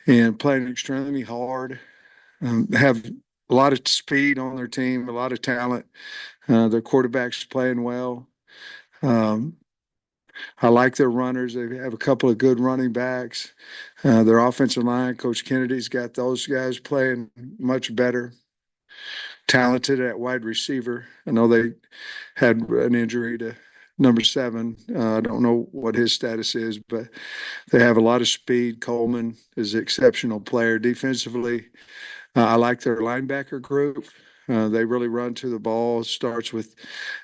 and playing extremely hard. Have a lot of speed on their team, a lot of talent. Their quarterback's playing well. Um, I like their runners. They have a couple of good running backs. Their offensive line, Coach Kennedy's got those guys playing much better. Talented at wide receiver. I know they had an injury to number 7. I don't know what his status is, but they have a lot of speed. Coleman is an exceptional player defensively. I like their linebacker group. They really run to the ball. Starts with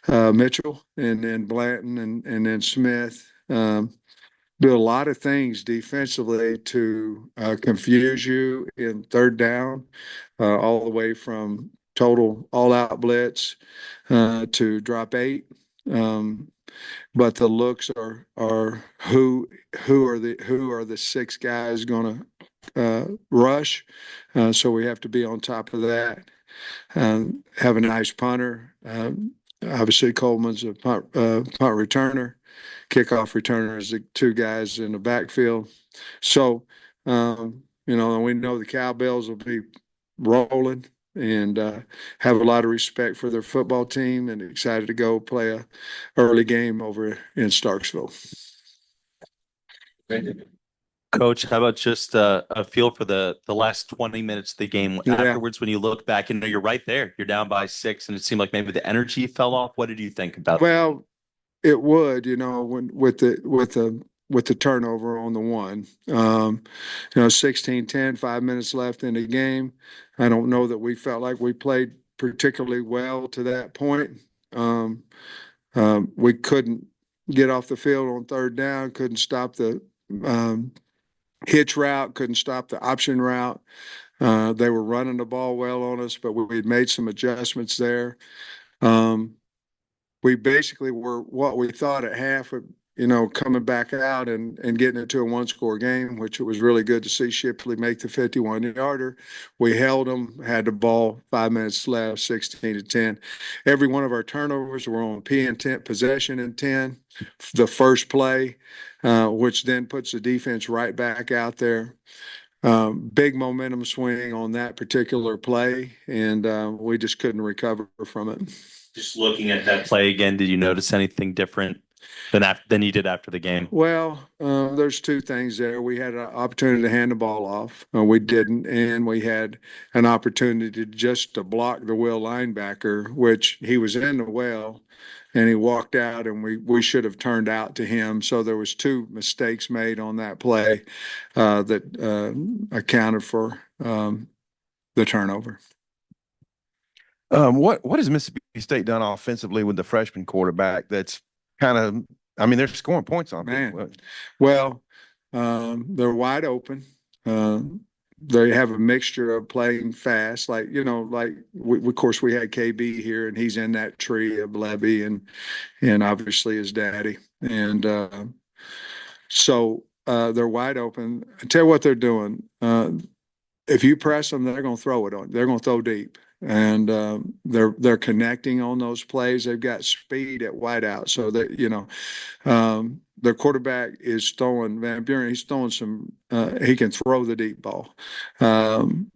Mitchell and then Blanton and then Smith. Do a lot of things defensively to confuse you in third down, all the way from total all-out blitz to drop 8. Um, but the looks are who are the 6 guys going to rush. So we have to be on top of that. Have a nice punter. Obviously, Coleman's a punt returner. Kickoff returner is the 2 guys in the backfield. So, and we know the Cowbells will be rolling and have a lot of respect for their football team and excited to go play a early game over in Starksville. Coach, how about just a feel for the last 20 minutes of the game Yeah. afterwards when you look back and you're right there. You're down by 6 and it seemed like maybe the energy fell off. What did you think about that? Well, it would, when with the turnover on the one. 16-10, 5 minutes left in the game. I don't know that we felt like we played particularly well to that point. We couldn't get off the field on third down, couldn't stop the um, hitch route, couldn't stop the option route. They were running the ball well on us, but we had made some adjustments there. Um, we basically were what we thought at half of, coming back out and getting it to a one-score game, which it was really good to see Shipley make the 51-yarder. We held them, had the ball, 5 minutes left, 16-10. Every one of our turnovers were on P intent, possession intent, the first play, which then puts the defense right back out there. Big momentum swing on that particular play, and we just couldn't recover from it. Just looking at that play again, did you notice anything different than you did after the game? Well, there's 2 things there. We had an opportunity to hand the ball off. We didn't, and we had an opportunity to block the Will linebacker, which he was in the well, and he walked out, and we should have turned out to him. So there was 2 mistakes made on that play that accounted for the turnover. What has Mississippi State done offensively with the freshman quarterback? That's kind of, I mean, they're scoring points on people. Man, well, they're wide open. They have a mixture of playing fast, of course we had KB here, and he's in that tree of Levy and obviously his daddy, and so they're wide open. I tell you what they're doing. If you press them, they're going to throw it on. They're going to throw deep, and they're connecting on those plays. They've got speed at wideout, so that their quarterback is throwing Van Buren. He's throwing some. He can throw the deep ball. The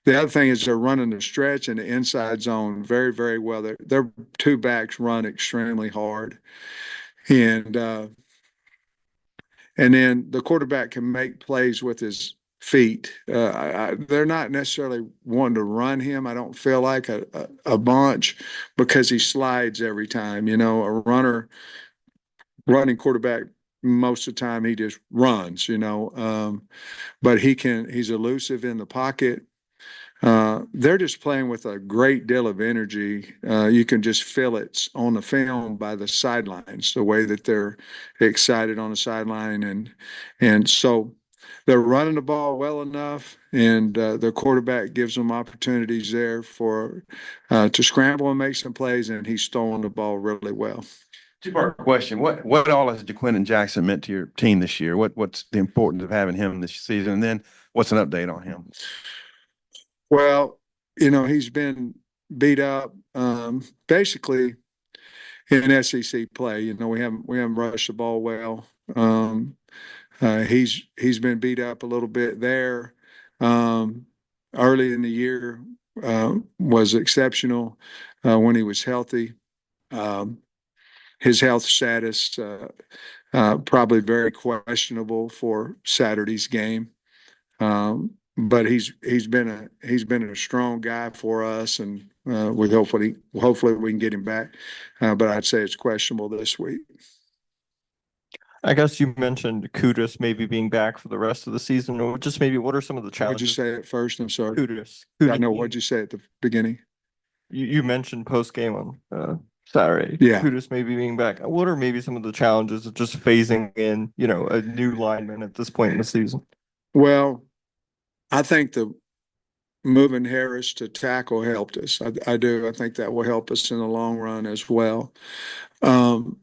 other thing is they're running the stretch in the inside zone very, very well. Their 2 backs run extremely hard, and then the quarterback can make plays with his feet. They're not necessarily wanting to run him. I don't feel like a bunch because he slides every time. A running quarterback, most of the time he just runs. But he's elusive in the pocket. They're just playing with a great deal of energy. You can just feel it on the film by the sidelines, the way that they're excited on the sideline, and so they're running the ball well enough, and their quarterback gives them opportunities there for to scramble and make some plays, and he's throwing the ball really well. 2-part question: What all has JaQuindon Jackson meant to your team this year? What's the importance of having him this season? And then what's an update on him? Well, he's been beat up basically in SEC play. We haven't rushed the ball well. He's been beat up a little bit there. um, early in the year was exceptional when he was healthy. Um, his health status probably very questionable for Saturday's game. But he's been a strong guy for us, and we hopefully we can get him back. But I'd say it's questionable this week. I guess you mentioned Kudus maybe being back for the rest of the season, or just maybe what are some of the What'd you challenges? say at first? I'm sorry. Kudus. I know. What'd you say at the beginning? You mentioned post game on Saturday. Yeah. Kudus maybe being back. What are maybe some of the challenges of just phasing in, a new lineman at this point in the season? Well, I think the moving Harris to tackle helped us. I do. I think that will help us in the long run as well. Um,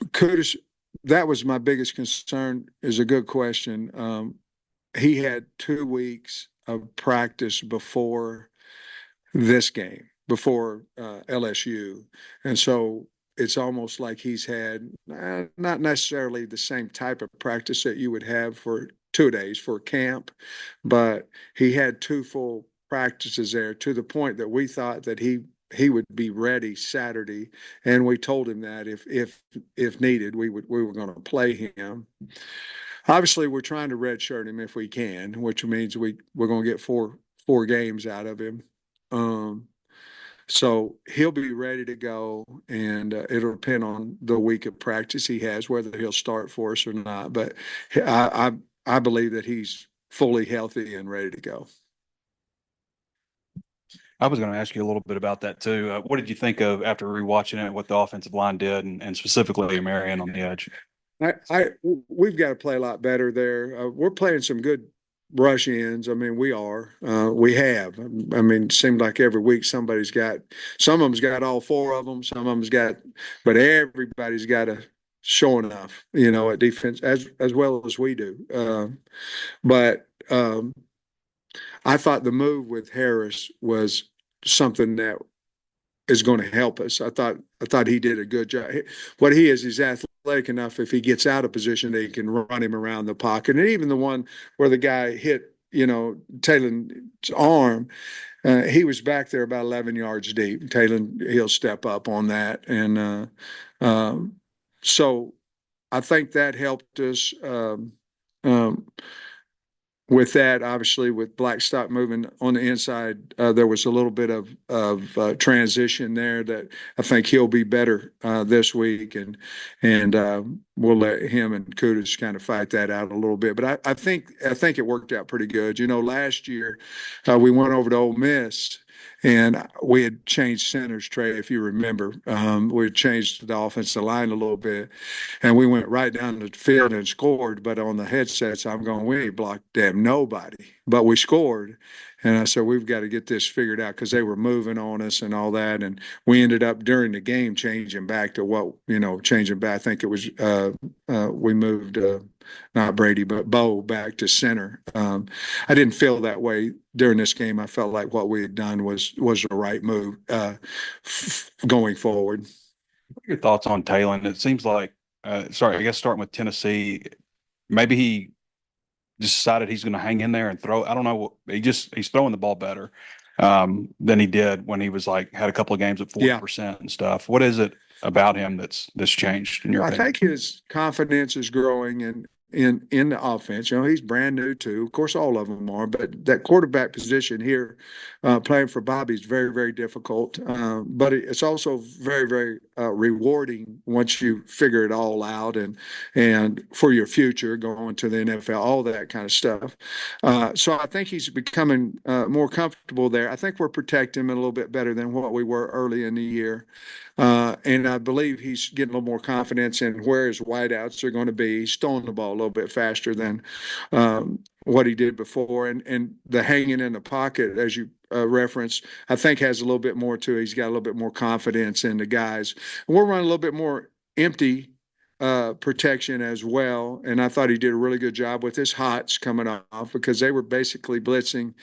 Kudus, that was my biggest concern. Is a good question. He had 2 weeks of practice before this game, before LSU, and so it's almost like he's had not necessarily the same type of practice that you would have for 2 days for camp, but he had two full practices there to the point that we thought that he would be ready Saturday, and we told him that if needed, we were going to play him. Obviously, we're trying to redshirt him if we can, which means we're going to get four games out of him. Um, so he'll be ready to go, and it'll depend on the week of practice he has, whether he'll start for us or not. But I believe that he's fully healthy and ready to go. I was going to ask you a little bit about that too. What did you think of after rewatching it, what the offensive line did, and specifically Marion on the edge? We've got to play a lot better there. We're playing some good rush ends. I mean, we are. We have. I mean, it seemed like every week some of them's got all four of them. Some of them's got, but everybody's got to show enough, at defense as well as we do. But I thought the move with Harris was something that is going to help us. I thought he did a good job. What he is, he's athletic enough. If he gets out of position, they can run him around the pocket. And even the one where the guy hit, Taylor's arm, he was back there about 11 yards deep. Taylor, he'll step up on that, and so I think that helped us. Um, with that, obviously, with Blackstock moving on the inside, there was a little bit of transition there that I think he'll be better this week, and we'll let him and Kudus kind of fight that out a little bit. But I think it worked out pretty good. Last year we went over to Ole Miss. And we had changed centers, Trey, if you remember. We had changed the offensive line a little bit, and we went right down the field and scored. But on the headsets, I'm going, we ain't blocked damn nobody. But we scored. And I said, we've got to get this figured out because they were moving on us and all that. And we ended up during the game changing back to changing back. I think it was we moved not Brady, but Bo back to center. I didn't feel that way during this game. I felt like what we had done was the right move going forward. Your thoughts on Taylor? It seems like, I guess starting with Tennessee, maybe he decided he's going to hang in there and throw. I don't know. He's throwing the ball better than he did when he was had a couple of games at 40% and stuff. What is it about him that's changed in your opinion? I think his confidence is growing in the offense. He's brand new too. Of course, all of them are, but that quarterback position here, playing for Bobby is very, very difficult. But it's also very, very rewarding once you figure it all out and for your future going to the NFL, all that kind of stuff. So I think he's becoming more comfortable there. I think we're protecting him a little bit better than what we were early in the year. And I believe he's getting a little more confidence in where his wideouts are going to be. He's throwing the ball a little bit faster than what he did before. And the hanging in the pocket, as you referenced, I think has a little bit more to it. He's got a little bit more confidence in the guys. And we're running a little bit more empty protection as well. And I thought he did a really good job with his hots coming off because they were basically blitzing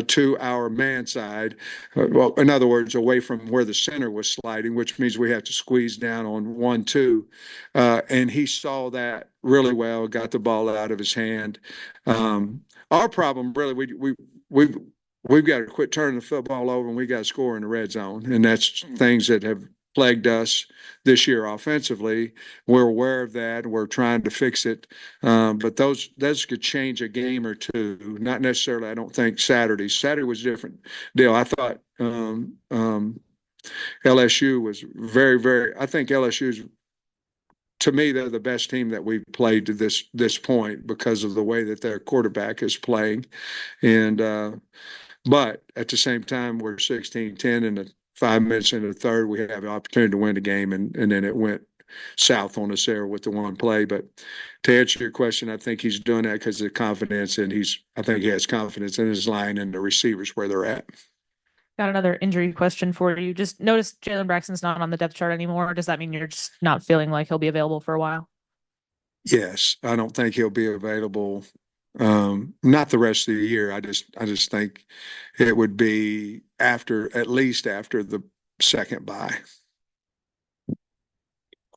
to our man side. Well, in other words, away from where the center was sliding, which means we have to squeeze down on 1-2. And he saw that really well, got the ball out of his hand. Our problem, really, we've got to quit turning the football over and we got to score in the red zone. And that's things that have plagued us this year offensively. We're aware of that. We're trying to fix it. But those could change a game or two. Not necessarily, I don't think, Saturday. Saturday was a different deal. I thought LSU was very, very, I think LSU's, to me, they're the best team that we've played to this point because of the way that their quarterback is playing. And but at the same time, we're 16-10 in the 5 minutes in the third. We have an opportunity to win the game, and then it went south on us there with the one play. But to answer your question, I think he's doing that because of confidence, and I think he has confidence in his line and the receivers where they're at. Got another injury question for you. Just noticed Jalen Braxton's not on the depth chart anymore. Does that mean you're just not feeling like he'll be available for a while? Yes, I don't think he'll be available. Not the rest of the year. I just think it would be at least after the second bye.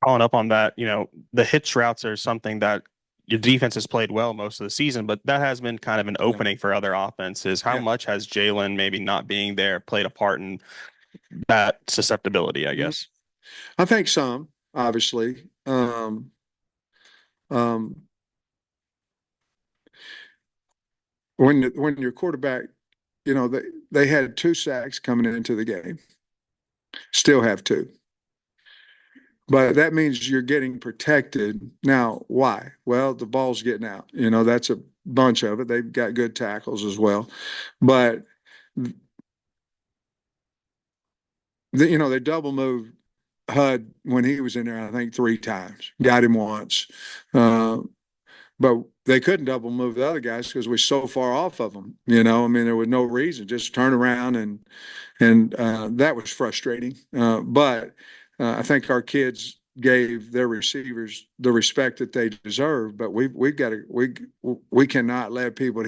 Following up on that, the hitch routes are something that your defense has played well most of the season, but that has been kind of an opening for other offenses. How much has Jalen maybe not being there played a part in that susceptibility, I guess? I think some, obviously. When your quarterback, they had 2 sacks coming into the game, still have 2. But that means you're getting protected. Now, why? Well, the ball's getting out. That's a bunch of it. They've got good tackles as well. But, they double moved HUD when he was in there, I think 3 times. Got him once. But they couldn't double move the other guys because we're so far off of them. There was no reason. Just turn around and that was frustrating. But I think our kids gave their receivers the respect that they deserve. But we cannot let people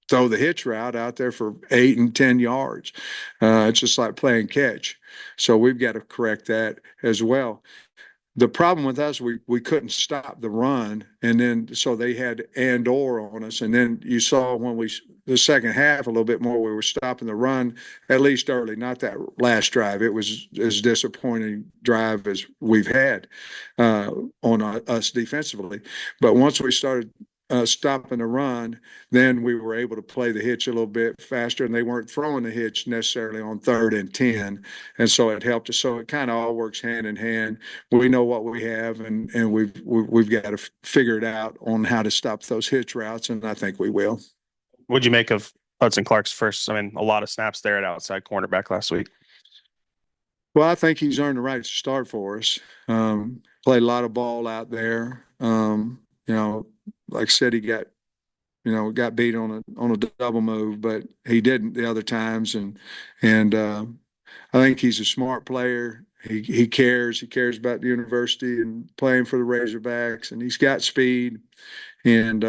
throw the hitch route out there for 8 and 10 yards. It's just like playing catch. So we've got to correct that as well. The problem with us, we couldn't stop the run, and then so they had and/or on us, and then you saw when the second half a little bit more, we were stopping the run at least early, not that last drive. It was as disappointing drive as we've had on us defensively. But once we started stopping the run, then we were able to play the hitch a little bit faster, and they weren't throwing the hitch necessarily on 3rd and 10. And so it helped us. So it kind of all works hand in hand. We know what we have, and we've got to figure it out on how to stop those hitch routes, and I think we will. What'd you make of Hudson Clark's first, a lot of snaps there at outside cornerback last week? Well, I think he's earned the right to start for us. Played a lot of ball out there. Like I said, he got beat on a double move, but he didn't the other times. And I think he's a smart player. He cares. He cares about the university and playing for the Razorbacks, and he's got speed. And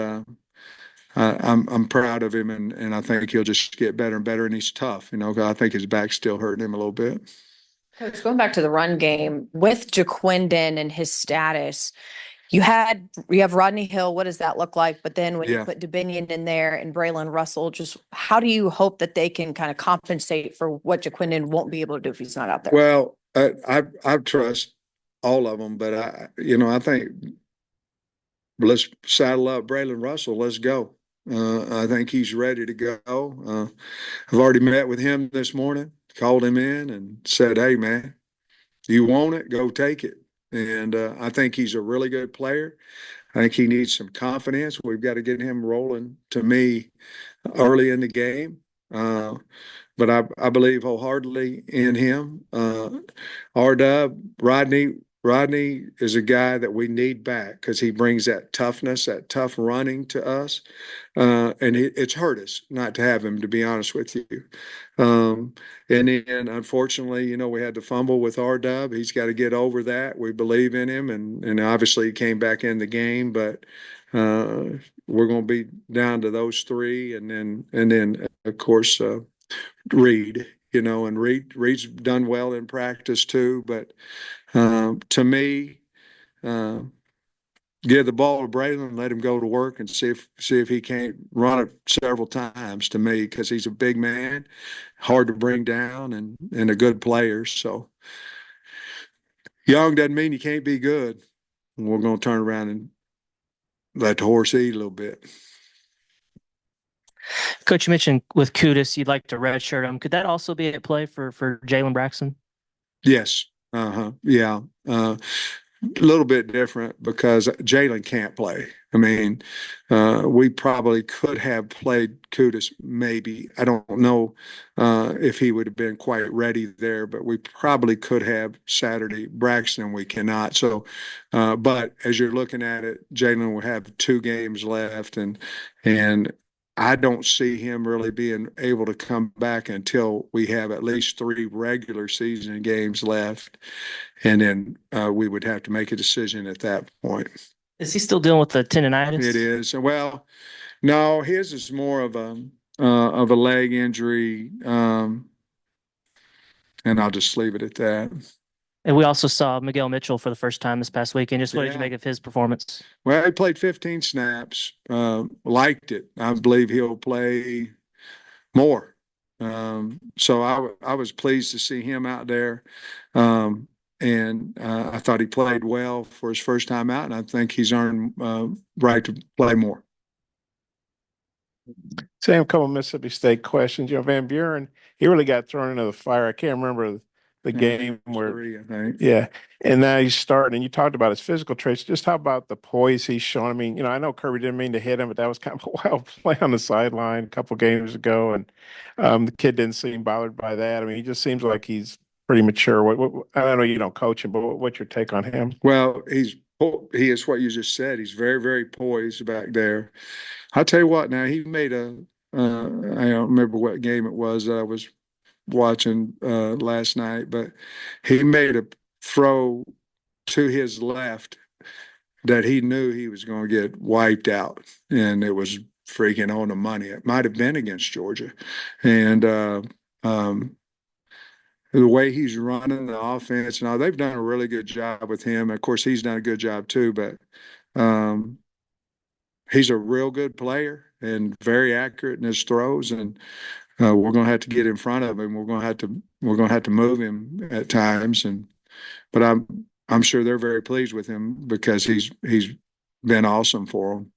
I'm proud of him, and I think he'll just get better and better. And he's tough. I think his back's still hurting him a little bit. Coach, going back to the run game with Jaquindon and his status, you have Rodney Hill. What does that look like? But then when you put Dubinion in there and Braylon Russell, just how do you hope that they can kind of compensate for what Jaquindon won't be able to do if he's not out there? Well, I trust all of them, but I think let's saddle up Braylon Russell. Let's go. I think he's ready to go. I've already met with him this morning, called him in and said, "Hey, man, you want it? Go take it." And I think he's a really good player. I think he needs some confidence. We've got to get him rolling, to me, early in the game. But I believe wholeheartedly in him. R-Dub, Rodney, Rodney is a guy that we need back because he brings that toughness, that tough running to us. And it's hurt us not to have him, to be honest with you. Um, and then, unfortunately, we had to fumble with R-Dub. He's got to get over that. We believe in him, and obviously he came back in the game, but we're going to be down to those three, and then of course Reed. And Reed's done well in practice too, but to me, uh, give the ball to Braylon, let him go to work and see if he can't run it several times. To me, because he's a big man, hard to bring down, and a good player. So young doesn't mean you can't be good. We're going to turn around and let the horse eat a little bit. Coach, you mentioned with Kudus, you'd like to redshirt him. Could that also be at play for Jalen Braxton? Yes. Yeah. A little bit different because Jalen can't play. I mean, we probably could have played Kudus maybe. I don't know if he would have been quite ready there, but we probably could have Saturday. Braxton, we cannot. So, but as you're looking at it, Jalen will have 2 games left, and I don't see him really being able to come back until we have at least 3 regular season games left. And then we would have to make a decision at that point. Is he still dealing with the tendonitis? It is. Well, no, his is more of a leg injury, and I'll just leave it at that. And we also saw Miguel Mitchell for the first time this past weekend. Just what did you Yeah. make of his performance? Well, he played 15 snaps. Liked it. I believe he'll play more. So I was pleased to see him out there. And I thought he played well for his first time out, and I think he's earned right to play more. Same couple of Mississippi State questions. Van Buren, he really got thrown into the fire. I can't remember the game where, 3, I think. yeah. And now he's starting, and you talked about his physical traits. Just how about the poise he's shown? I mean, I know Kirby didn't mean to hit him, but that was kind of a wild play on the sideline a couple games ago. And the kid didn't seem bothered by that. I mean, he just seems like he's pretty mature. I don't know, you don't coach him, but what's your take on him? Well, he is what you just said. He's very, very poised back there. I'll tell you what. Now he made I don't remember what game it was that I was watching last night, but he made a throw to his left that he knew he was going to get wiped out, and it was freaking on the money. It might have been against Georgia, and the way he's running the offense, now they've done a really good job with him. Of course, he's done a good job too, but he's a real good player and very accurate in his throws, and we're going to have to get in front of him. We're going to have to move him at times, but I'm sure they're very pleased with him because he's been awesome for them.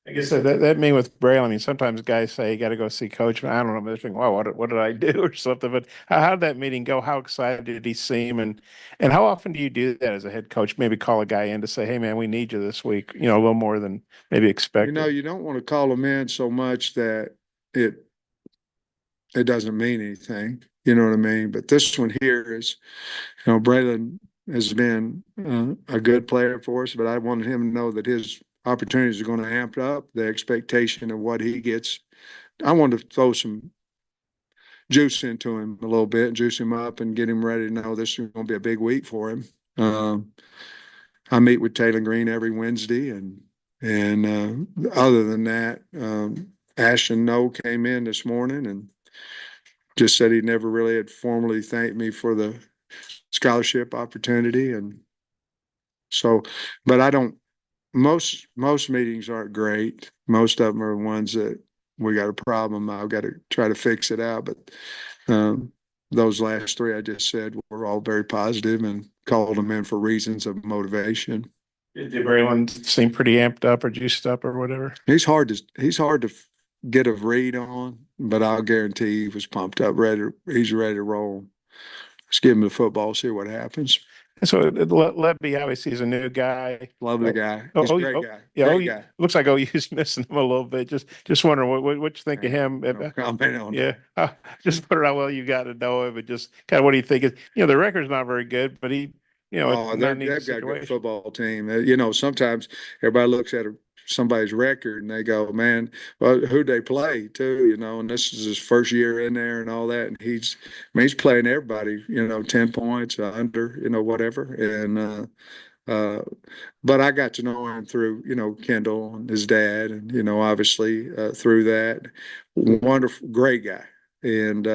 I guess that mean with Braille, I mean, sometimes guys say you got to go see coach. I don't know, they're thinking, wow, what did I do or something? But how did that meeting go? How excited did he seem? And how often do you do that as a head coach? Maybe call a guy in to say, hey man, we need you this week, a little more than maybe expected. You don't want to call them in so much that it doesn't mean anything. You know what I mean? But this one here is, Braylon has been a good player for us, but I wanted him to know that his opportunities are going to amp up the expectation of what he gets. I wanted to throw some juice into him a little bit, juice him up, and get him ready to know this is going to be a big week for him. I meet with Taylor Green every Wednesday, and other than that, Ashton No came in this morning and just said he never really had formally thanked me for the scholarship opportunity, and so, but I don't. Most meetings aren't great. Most of them are ones that we got a problem. I've got to try to fix it out. But those last 3 I just said were all very positive and called them in for reasons of motivation. Did Braylon seem pretty amped up or juiced up or whatever? He's hard to get a read on, but I'll guarantee he was pumped up, he's ready to roll. Let's give him the football, see what happens. So Lebby obviously is a new guy. Lovely guy. He's a great guy. Yeah, great guy. Looks like OU's missing him a little bit. Just wondering what you think of him. No comment on Yeah, just wonder how well you got to know him, and just kind of what do you think? The record's not very good, but he Oh, not an easy they've got a good situation. football team. Sometimes everybody looks at somebody's record and they go, "Man, well, who'd they play too?" And this is his first year in there and all that. And he's playing everybody. 10 points under, whatever. And but I got to know him through, Kendall and his dad, and obviously through that, wonderful, great guy, and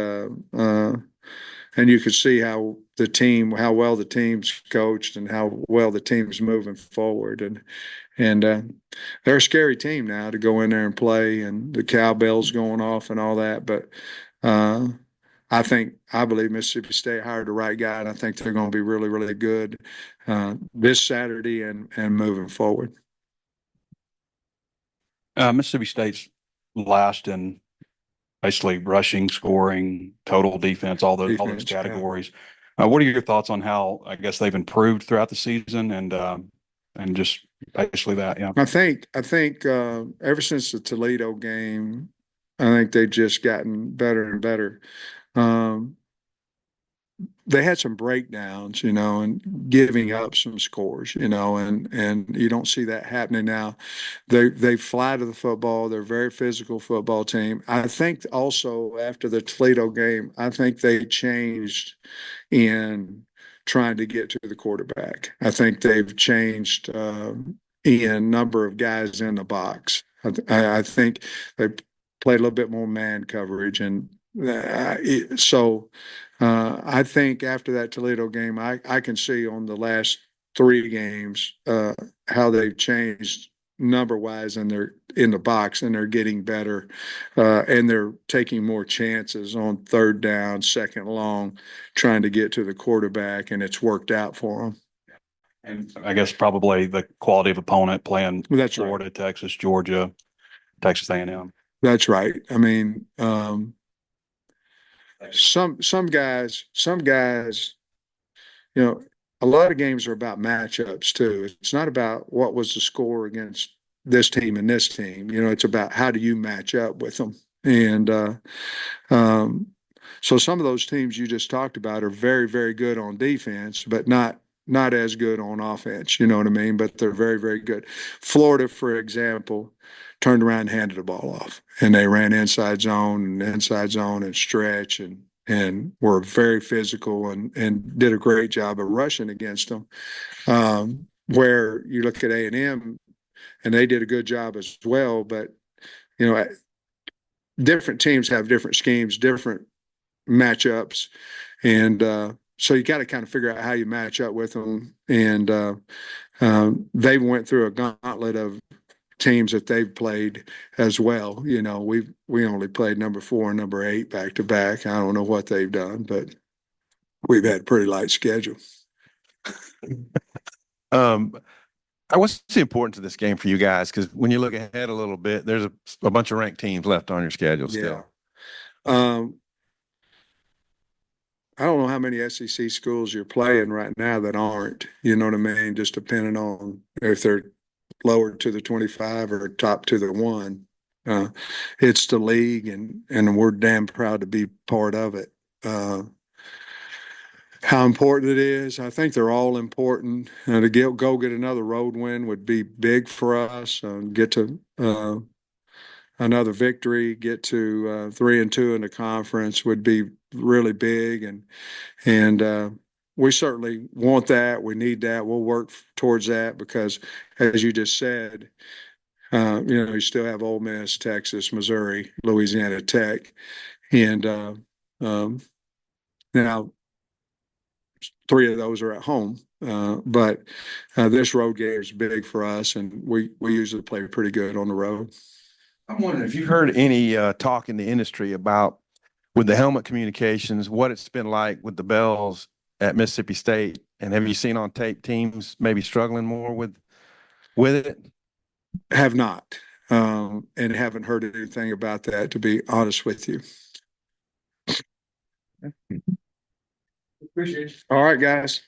you could see how well the team's coached and how well the team's moving forward, and they're a scary team now to go in there and play, and the cowbells going off and all that, but. I believe Mississippi State hired the right guy, and I think they're going to be really, really good this Saturday and moving forward. Mississippi State's last in basically rushing, scoring, total defense, all those Defense, yeah. categories. What are your thoughts on how I guess they've improved throughout the season and just basically that? Yeah. I think ever since the Toledo game, I think they've just gotten better and better. They had some breakdowns, and giving up some scores, and you don't see that happening now. They fly to the football. They're a very physical football team. I think also after the Toledo game, I think they changed in trying to get to the quarterback. I think they've changed in number of guys in the box. I think they played a little bit more man coverage, and so I think after that Toledo game, I can see on the last three games how they've changed number wise, and they're in the box and they're getting better, and they're taking more chances on third down, second long, trying to get to the quarterback, and it's worked out for them. And I guess probably the quality of opponent playing That's Florida, right. Texas, Georgia, Texas A&M. That's right. I mean, some guys, you know, a lot of games are about matchups too. It's not about what was the score against this team and this team. It's about how do you match up with them. And um, so some of those teams you just talked about are very, very good on defense, but not as good on offense. You know what I mean? But they're very, very good. Florida, for example, turned around and handed the ball off, and they ran inside zone and stretch and were very physical and did a great job of rushing against them. Where you look at A&M, and they did a good job as well, but you know, different teams have different schemes, different matchups, and so you got to kind of figure out how you match up with them. And they went through a gauntlet of teams that they've played as well. We only played number 4 and number 8 back to back. I don't know what they've done, but we've had a pretty light schedule. What's the importance of this game for you guys? Because when you look ahead a little bit, there's a bunch of ranked teams left on your schedule still. Yeah. I don't know how many SEC schools you're playing right now that aren't, you know what I mean? Just depending on if they're lower to the 25 or top to the 1. It's the league, and we're damn proud to be part of it. How important it is, I think they're all important. To go get another road win would be big for us. Get to another victory, get to 3-2 in the conference would be really big, and we certainly want that. We need that. We'll work towards that because, as you just said, you still have Ole Miss, Texas, Missouri, Louisiana Tech, and now 3 of those are at home. But this road game is big for us, and we usually play pretty good on the road. I'm wondering if you've heard any talk in the industry about with the helmet communications, what it's been like with the bells at Mississippi State, and have you seen on tape teams maybe struggling more with it? Have not, and haven't heard anything about that, to be honest with you. Appreciate it. All right, guys.